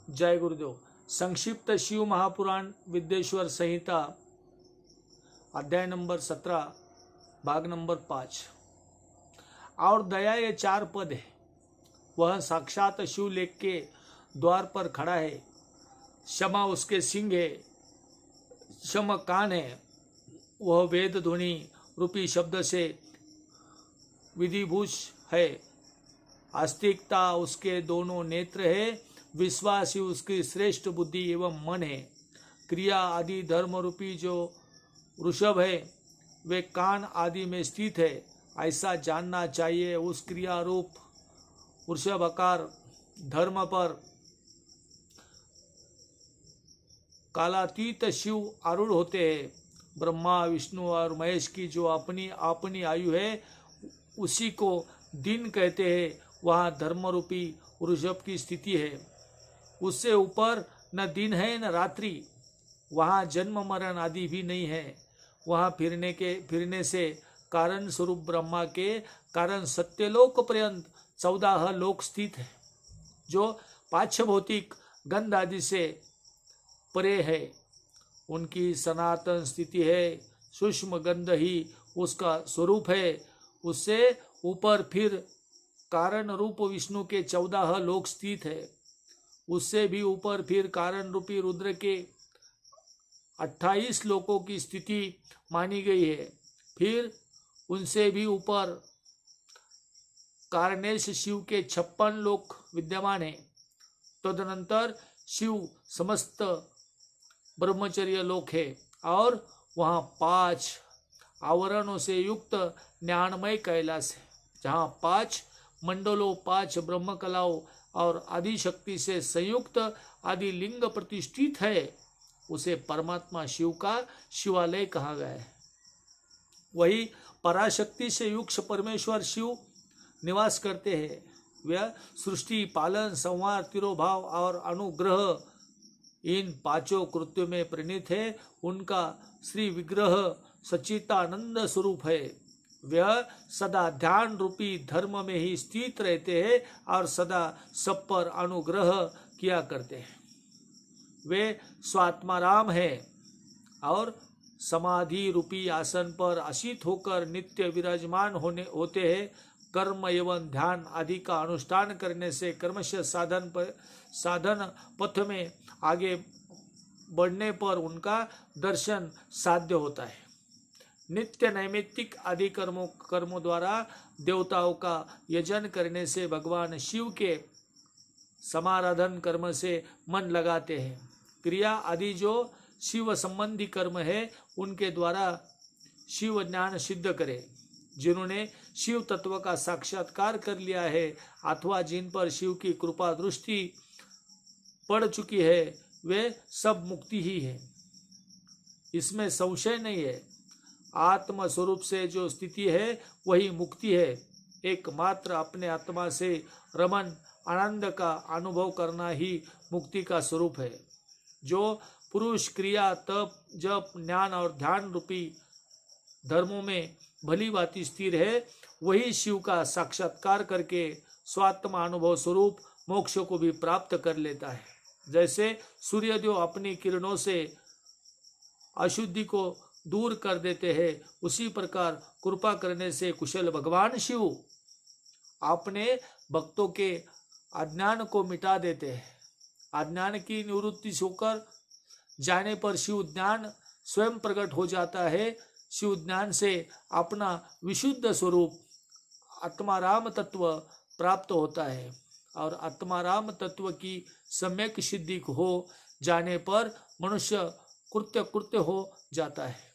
जय गुरुदेव। संक्षिप्त शिव महापुराण विद्येश्वर संहिता अध्याय नंबर 17 भाग नंबर 5। और दया ये 4 पद है। वह साक्षात शिवलेख के द्वार पर खड़ा है। क्षमा उसके सिंह है, क्षम कान है। वह वेद ध्वनि रूपी शब्द से विधिभूष है। आस्तिकता उसके दोनों नेत्र है। विश्वास ही उसकी श्रेष्ठ बुद्धि एवं मन है। क्रिया आदि धर्म रूपी जो वृषभ है वे कान आदि में स्थित है। ऐसा जानना चाहिए। उस क्रिया रूप वृषभाकार धर्म पर कालातीत शिव आरूढ़ होते हैं। ब्रह्मा विष्णु और महेश की जो अपनी अपनी आयु है उसी को दिन कहते हैं। वहाँ धर्म रूपी वृषभ की स्थिति है। उससे ऊपर न दिन है न रात्रि। वहाँ जन्म मरण आदि भी नहीं है। वहाँ फिरने से कारण स्वरूप ब्रह्मा के कारण सत्यलोक पर्यंत 14 लोक स्थित है, जो पांच भौतिक गंध आदि से परे है। उनकी सनातन स्थिति है। सूक्ष्म गंध ही उसका स्वरूप है। उससे ऊपर फिर कारण रूप विष्णु के 14 लोक स्थित है। उससे भी ऊपर फिर कारण रूपी रुद्र के 28 लोकों की स्थिति मानी गई है। फिर उनसे भी ऊपर कारणेश शिव के 56 लोक विद्यमान है। तदनंतर शिव समस्त ब्रह्मचर्य लोक है और वहाँ 5 आवरणों से युक्त ज्ञानमय कैलाश है, जहाँ 5 मंडलों 5 ब्रह्म कलाओं और आदि शक्ति से संयुक्त आदि लिंग प्रतिष्ठित है। उसे परमात्मा शिव का शिवालय कहा गया है। वही पराशक्ति से युक्त परमेश्वर शिव निवास करते हैं। वह सृष्टि पालन संहार तिरोभाव और अनुग्रह इन 5 कृत्यों में प्रणीत है। उनका श्री विग्रह सच्चिदानंद स्वरूप है। वह सदा ध्यान रूपी धर्म में ही स्थित रहते हैं और सदा सब पर अनुग्रह किया करते हैं। वे स्वात्माराम है और समाधि रूपी आसन पर आसीत होकर नित्य विराजमान होते हैं। कर्म एवं ध्यान आदि का अनुष्ठान करने से कर्मश साधन पथ में आगे बढ़ने पर उनका दर्शन साध्य होता है। नित्य नैमित्तिक आदि कर्मों द्वारा देवताओं का यजन करने से भगवान शिव के समाराधन कर्म से मन लगाते हैं। क्रिया आदि जो शिव संबंधी कर्म है उनके द्वारा शिव ज्ञान सिद्ध करे। जिन्होंने शिव तत्व का साक्षात्कार कर लिया है अथवा जिन पर शिव की कृपा दृष्टि पड़ चुकी है वे सब मुक्ति ही है, इसमें संशय नहीं है। आत्म स्वरूप से जो स्थिति है वही मुक्ति है। एकमात्र अपने आत्मा से रमन आनंद का अनुभव करना ही मुक्ति का स्वरूप है। जो पुरुष क्रिया तप जप ज्ञान और ध्यान रूपी धर्मों में भली भांति स्थिर है वही शिव का साक्षात्कार करके स्वात्मा अनुभव स्वरूप मोक्ष को भी प्राप्त कर लेता है। जैसे सूर्यदेव अपनी किरणों से अशुद्धि को दूर कर देते हैं, उसी प्रकार कृपा करने से कुशल भगवान शिव अपने भक्तों के अज्ञान को मिटा देते हैं। अज्ञान की निवृत्ति होकर जाने पर शिव ज्ञान स्वयं प्रकट हो जाता है। शिव ज्ञान से अपना विशुद्ध स्वरूप आत्माराम तत्व प्राप्त होता है और आत्माराम तत्व की सम्यक सिद्धि हो जाने पर मनुष्य कृत्य हो जाता है।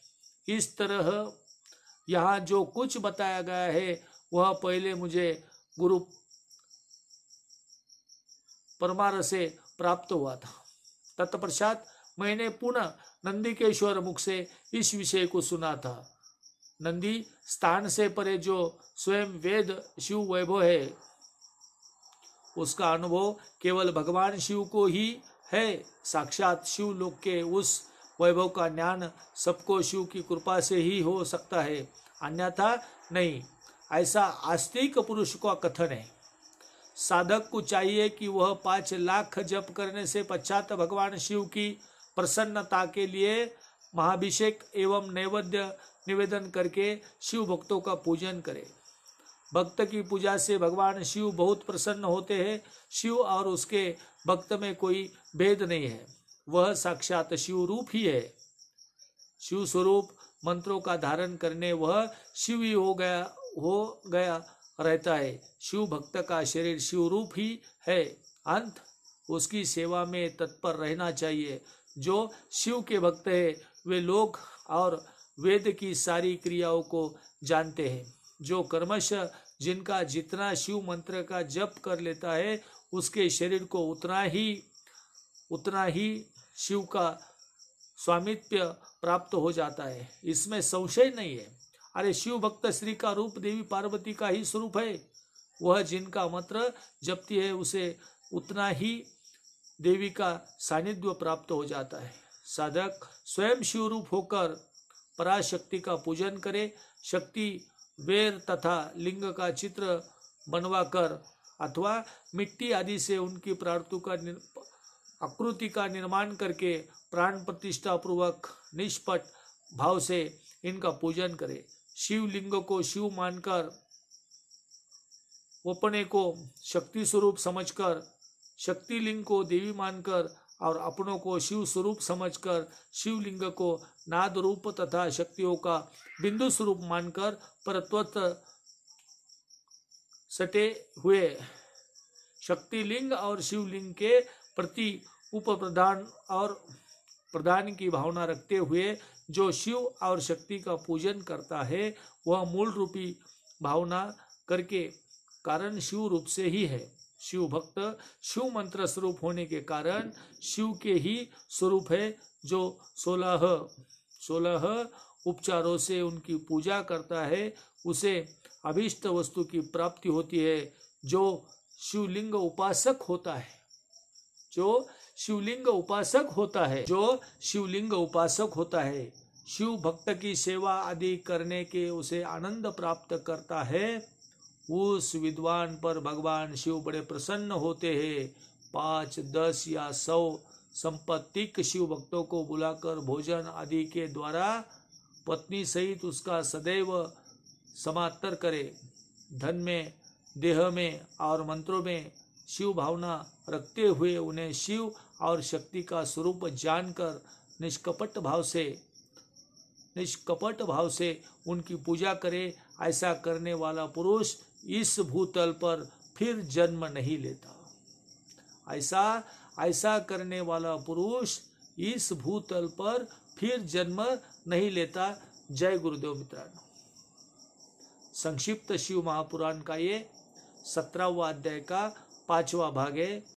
इस तरह यहाँ जो कुछ बताया गया है वह पहले मुझे गुरु परमार से प्राप्त हुआ था। तत्पश्चात मैंने पुनः नंदिकेश्वर मुख से इस विषय को सुना था। नंदी स्थान से परे जो स्वयं वेद शिव वैभव है उसका अनुभव केवल भगवान शिव को ही है। साक्षात शिव लोक के उस वैभव का ज्ञान सबको शिव की कृपा से ही हो सकता है, अन्यथा नहीं। ऐसा आस्तिक पुरुष का कथन है। साधक को चाहिए कि वह 5 लाख जप करने से पश्चात भगवान शिव की प्रसन्नता के लिए महाभिषेक एवं नैवेद्य निवेदन करके शिव भक्तों का पूजन करे। भक्त की पूजा से भगवान शिव बहुत प्रसन्न होते हैं। शिव और उसके भक्त में कोई भेद नहीं है, वह साक्षात शिव रूप ही है। शिव स्वरूप मंत्रों का धारण करने वह शिव ही हो गया रहता है। शिव भक्त का शरीर शिव रूप ही है। अंत उसकी सेवा में तत्पर रहना चाहिए। जो शिव के भक्त है वे लोग और वेद की सारी क्रियाओं को जानते हैं। जो कर्मश जिनका जितना शिव मंत्र का जप कर लेता है उसके शरीर को उतना ही शिव का स्वामित्व प्राप्त हो जाता है, इसमें संशय नहीं है। अरे शिव भक्त श्री का रूप देवी पार्वती का ही स्वरूप है। वह जिनका मंत्र जपती है उसे उतना ही देवी का सानिध्य प्राप्त हो जाता है। साधक स्वयं शिव रूप होकर पराशक्ति का पूजन करे। शक्ति वेर तथा लिंग का चित्र बनवाकर अथवा मिट्टी आदि से उनकी आकृति का निर्माण करके प्राण प्रतिष्ठा पूर्वक निष्पट भाव से इनका पूजन करे। शिवलिंग को शिव मानकर, अपने को शक्ति स्वरूप समझकर, शक्तिलिंग को देवी मानकर और अपनों को शिव स्वरूप समझकर शिवलिंग को नाद रूप तथा शक्तियों का बिंदु स्वरूप मानकर परतत्व सटे हुए शक्तिलिंग और शिवलिंग के प्रति उपप्रधान और प्रदान की भावना रखते हुए जो शिव और शक्ति का पूजन करता है वह मूल रूपी भावना करके कारण शिव रूप से ही है। शिव भक्त शिव मंत्र स्वरूप होने के कारण शिव के ही स्वरूप है। जो 16 उपचारों से उनकी पूजा करता है उसे अभीष्ट वस्तु की प्राप्ति होती है। जो शिवलिंग उपासक होता है जो शिवलिंग उपासक होता है शिव भक्त की सेवा आदि करने के उसे आनंद प्राप्त करता है। उस विद्वान पर भगवान शिव बड़े प्रसन्न होते हैं। 5, 10 या 100 संपत्तिक शिव भक्तों को बुलाकर भोजन आदि के द्वारा पत्नी सहित उसका सदैव समात्तर करे। धन में, देह में और मंत्रों में शिव भावना रखते हुए उन्हें शिव और शक्ति का स्वरूप जानकर निष्कपट भाव से उनकी पूजा करे। ऐसा करने वाला पुरुष इस भूतल पर फिर जन्म नहीं लेता। ऐसा करने वाला पुरुष इस भूतल पर फिर जन्म नहीं लेता। जय गुरुदेव मित्रांनो। संक्षिप्त शिव महापुराण का ये 17वां अध्याय का 5वां भाग है।